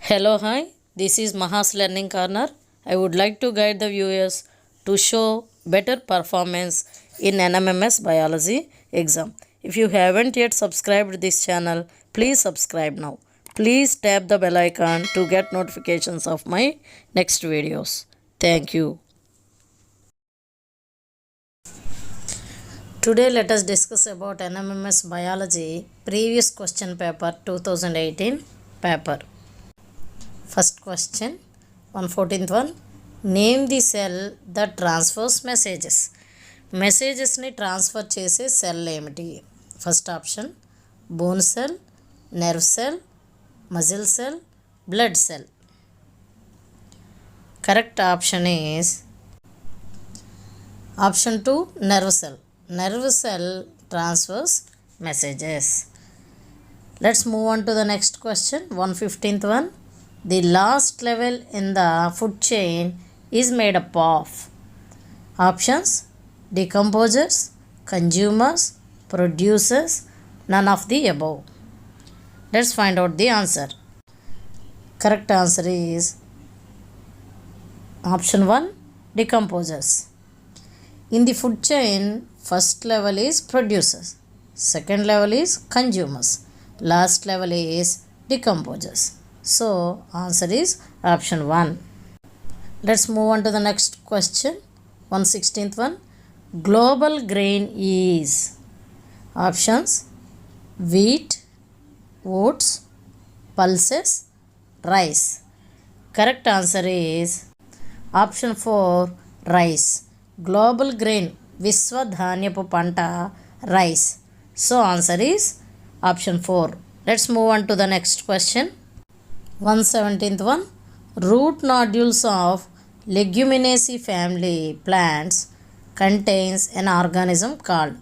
Hello, hi. This is Mahas Learning Corner. I would like to guide the viewers to show better performance in NMMS Biology exam. If you haven't yet subscribed this channel, please subscribe now. Please tap the bell icon to get notifications of my next videos. Thank you. Today let us discuss about NMMS Biology previous question paper 2018 paper. First question, 114th one. Name the cell that transfers messages. మెసేజెస్ని transfer చేసే cell ఏమిటి? First option bone cell, nerve cell, muscle cell, blood cell. Correct option is option 2 nerve cell. Nerve cell transfers messages. Let's move on to the next question, 115th one. The last level in the food chain is made up of. Options: decomposers, consumers, producers, none of the above. Let's find out the answer. Correct answer is option 1, decomposers. In the food chain, first level is producers, second level is consumers, last level is decomposers. So answer is option 1. Let's move on to the next question, 116th one. Global grain is. Options: wheat, oats, pulses, rice. Correct answer is option 4, rice. Global grain విశ్వధాన్యపు పంట rice. So answer is option 4. Let's move on to the next question, 117th one. Root nodules of Leguminaceae family plants contains an organism called.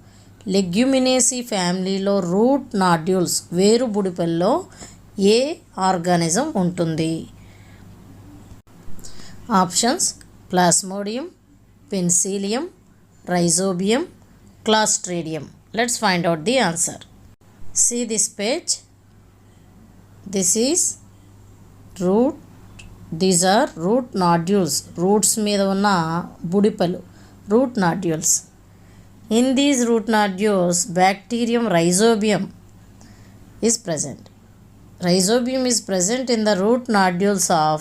Leguminaceae ఫ్యామిలీలో route nodules వేరు బుడిపెల్లో ఏ organism ఉంటుంది? Options: plasmodium, Penicillium, rhizobium, Clostridium. Let's find out the answer. See this page. This is root. These are root nodules. Roots మీద ఉన్న బుడిపలు root nodules. In these root nodules, bacterium rhizobium is present. Rhizobium is present in the root nodules of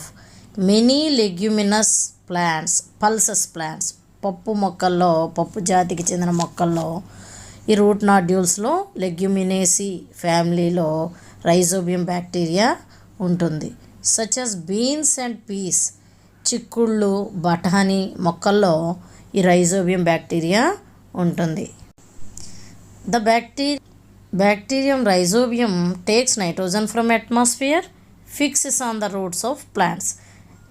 many leguminous plants, pulses plants. పప్పు మొక్కల్లో, పప్పు జాతికి చెందిన మొక్కల్లో ఈ root నాడ్యూల్స్లో లెగ్యుమినేసి ఫ్యామిలీలో రైజోబియం బ్యాక్టీరియా ఉంటుంది. Such as beans and peas, చిక్కుళ్ళు, బఠానీ మొక్కల్లో ఈ రైజోబియం బ్యాక్టీరియా ఉంటుంది. The bacterium rhizobium takes nitrogen from atmosphere, fixes on the roots of plants.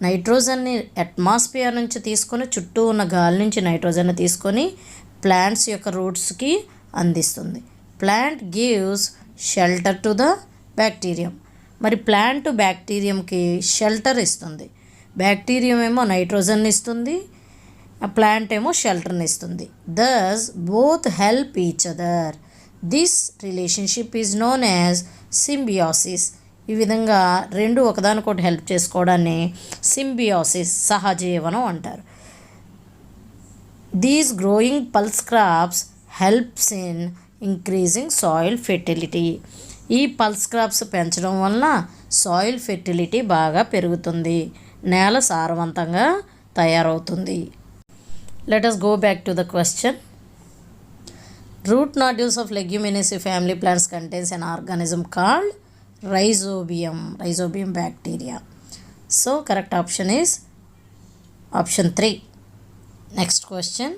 నైట్రోజన్ని అట్మాస్ఫియర్ నుంచి తీసుకొని, చుట్టూ ఉన్న గాలి నుంచి నైట్రోజన్ని తీసుకొని ప్లాంట్స్ యొక్క రూట్స్కి అందిస్తుంది. Plant gives shelter to the bacterium. మరి ప్లాంట్ బ్యాక్టీరియంకి షెల్టర్ ఇస్తుంది. బ్యాక్టీరియం ఏమో నైట్రోజన్ ఇస్తుంది, ఆ ప్లాంట్ ఏమో షెల్టర్ని ఇస్తుంది. Thus both help each other. This relationship is known as symbiosis. ఈ విధంగా రెండు ఒకదానికొకటి హెల్ప్ చేసుకోవడాన్ని సింబియాసిస్, సహజీవనం అంటారు. These growing pulse crops helps in increasing soil fertility. ఈ పల్స్ క్రాప్స్ పెంచడం వలన సాయిల్ ఫెర్టిలిటీ బాగా పెరుగుతుంది, నేల సారవంతంగా తయారవుతుంది. Let us go back to the question. Root nodules of Leguminaceae family plants contains an organism called rhizobium bacteria. So correct option is option 3. Next question.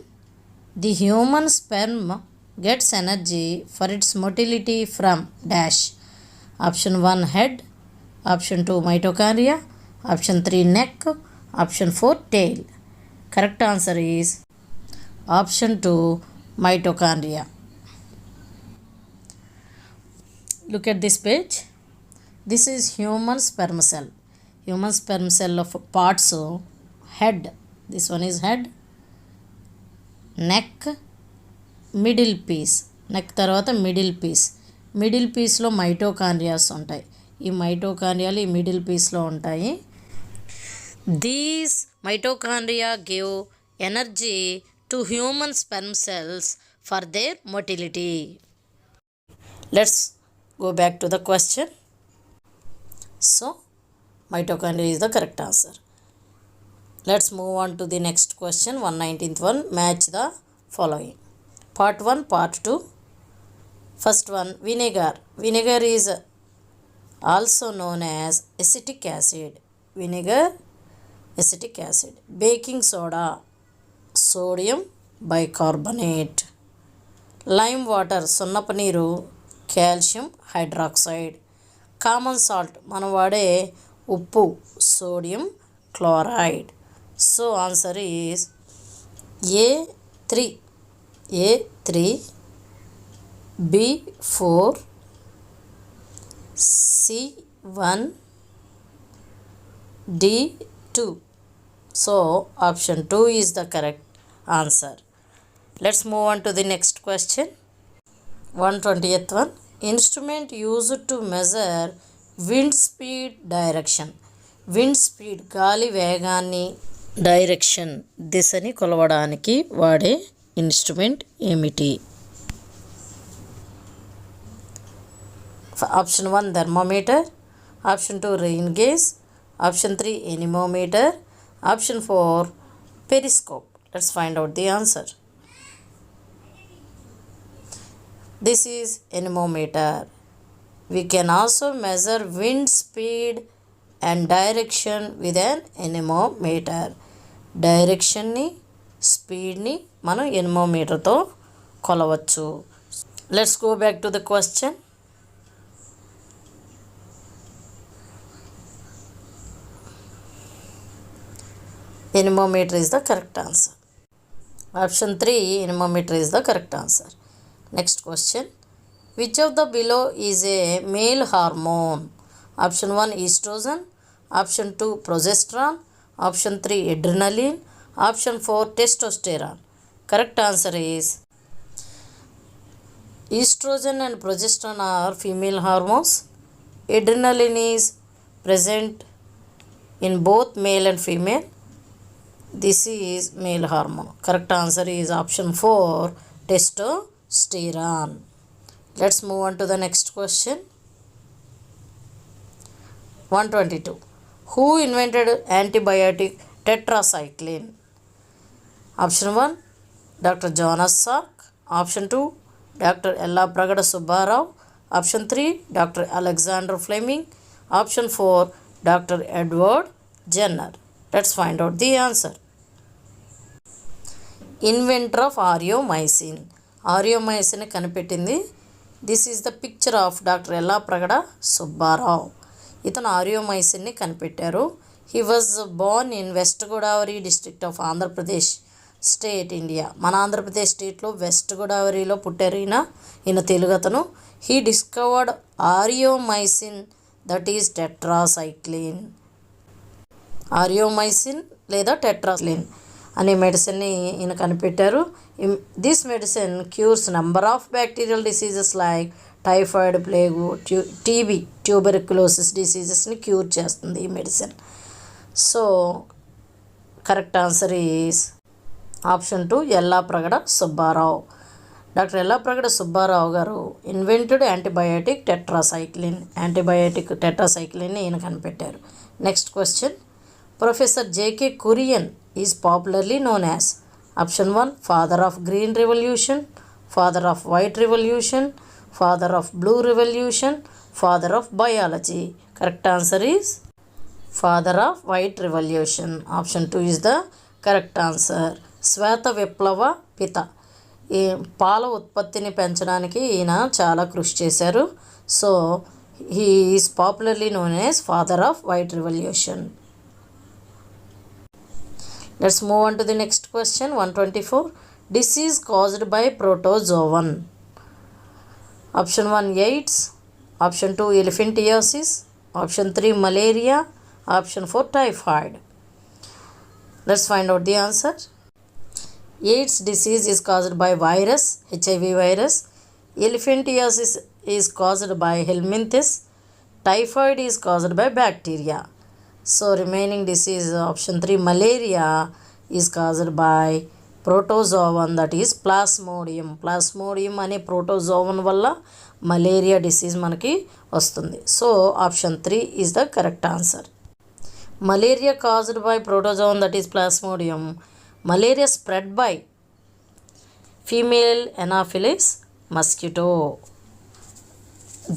The human sperm gets energy for its motility from dash. Option 1 head, option 2 mitochondria, option 3 neck, option 4 tail. Correct answer is option 2 mitochondria. Look at this page. This is human sperm cell. Human sperm cell of parts head. This one is head, neck, middle piece. Neck తర్వాత middle piece. Middle పీస్లో mitochondrias ఉంటాయి. ఈ మైటోకాండ్రియాలు ఈ middle పీస్లో ఉంటాయి. These mitochondria give energy to human sperm cells for their motility. Let's go back to the question. So mitochondria is the correct answer. Let's move on to the next question. 119th one. Match the following. Part 1, part 2. First one, vinegar. Vinegar is also known as acetic acid. Vinegar, acetic acid. Baking soda, sodium bicarbonate. Lime water, సున్నపు నీరు, calcium hydroxide. Common salt, మనం వాడే ఉప్పు, sodium chloride. So answer is A3, B4, C1, D2. So option 2 is the correct answer. Let's move on to the next question. 120th one. Instrument used to measure wind speed direction. Wind speed, గాలి వేగాన్ని, direction, దిశని కొలవడానికి వాడే instrument ఏమిటి? Option 1 thermometer, option 2 rain gauge, option 3 anemometer, option 4 periscope. Let's find out the answer. This is anemometer. We can also measure wind speed and direction with an anemometer. డైరెక్షన్ని, స్పీడ్ని మనం ఎనిమోమీటర్తో కొలవచ్చు. Let's go back to the question. Anemometer is the correct answer. Option 3 anemometer is the correct answer. Next question. Which of the below is a male hormone? Option 1 estrogen, option 2 progesterone, option 3 adrenaline, option 4 testosterone. Correct answer is estrogen and progesterone are female hormones. Adrenaline is present in both male and female. This is male hormone. Correct answer is option 4 testosterone. Let's move on to the next question. 122. Who invented antibiotic tetracycline? Option 1 Dr. Jonas Salk, option 2 Dr. Yallapragada Subbarao, option 3 Dr. Alexander Fleming, option 4 Dr. Edward Jenner. Let's find out the answer. Inventor of aureomycin. Aureomycin కనిపెట్టింది. This is the picture of doctor Yellapragada Subbarao. ఇతను ఆరియోమైసిన్ని కనిపెట్టారు. He was born in west Godavari district of Andhra Pradesh state, India. మన ఆంధ్రప్రదేశ్ స్టేట్లో west గోదావరిలో పుట్టారు ఈయన తెలుగు అతను. He discovered aureomycin, that is tetracycline. Aureomycin లేదా టెట్రాసైక్లిన్ అనే మెడిసిన్ని ఈయన కనిపెట్టారు. This medicine cures number of bacterial diseases like typhoid, plague, TB, tuberculosis డిసీజెస్ని క్యూర్ చేస్తుంది ఈ medicine. So correct answer is option 2 Yellapragada Subbarao. Doctor Yellapragada Subbarao గారు ఇన్వెంటెడ్ యాంటీబయాటిక్ టెట్రాసైక్లిన్. యాంటీబయాటిక్ టెట్రాసైక్లిన్ని ఈయన కనిపెట్టారు. Next question. Professor JK Kurian is popularly known as option 1 father of green revolution, father of white revolution, father of blue revolution, father of biology. Correct answer is father of white revolution. Option 2 is the correct answer. శ్వేత విప్లవ పిత. ఈ పాల ఉత్పత్తిని పెంచడానికి ఈయన చాలా కృషి చేశారు. So he is popularly known as father of white revolution. Let's move on to the next question. 124. Disease caused by protozoan. Option 1 AIDS, option 2 elephantiasis, option 3 malaria, option 4 typhoid. Let's find out the answer. AIDS disease is caused by virus, HIV virus. Elephantiasis is caused by helminthes. Typhoid is caused by bacteria. So remaining disease option 3 malaria is caused by protozoan, that is plasmodium. Plasmodium అనే protozoan వల్ల malaria disease మనకి వస్తుంది. So option 3 is the correct answer. Malaria caused by protozoan, that is plasmodium. Malaria spread by female Anopheles mosquito.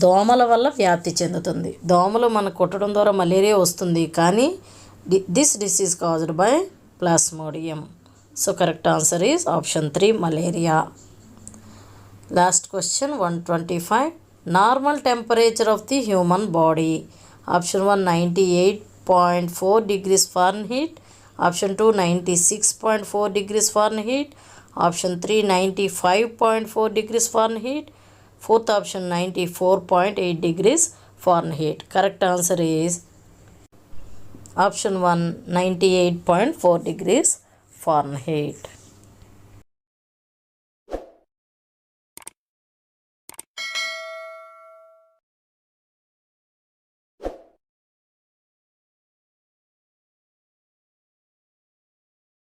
దోమల వల్ల వ్యాప్తి చెందుతుంది. దోమలు మనకు కొట్టడం ద్వారా మలేరియా వస్తుంది, కానీ this disease caused by plasmodium. So correct answer is option 3 malaria. Last question 125. Normal temperature of the human body. Option 1 98.4 degrees Fahrenheit. Option 2 96.4 degrees Fahrenheit. Option 3 95.4 degrees Fahrenheit. Fourth option 94.8 degrees Fahrenheit. Correct answer is option 1 98.4 degrees Fahrenheit.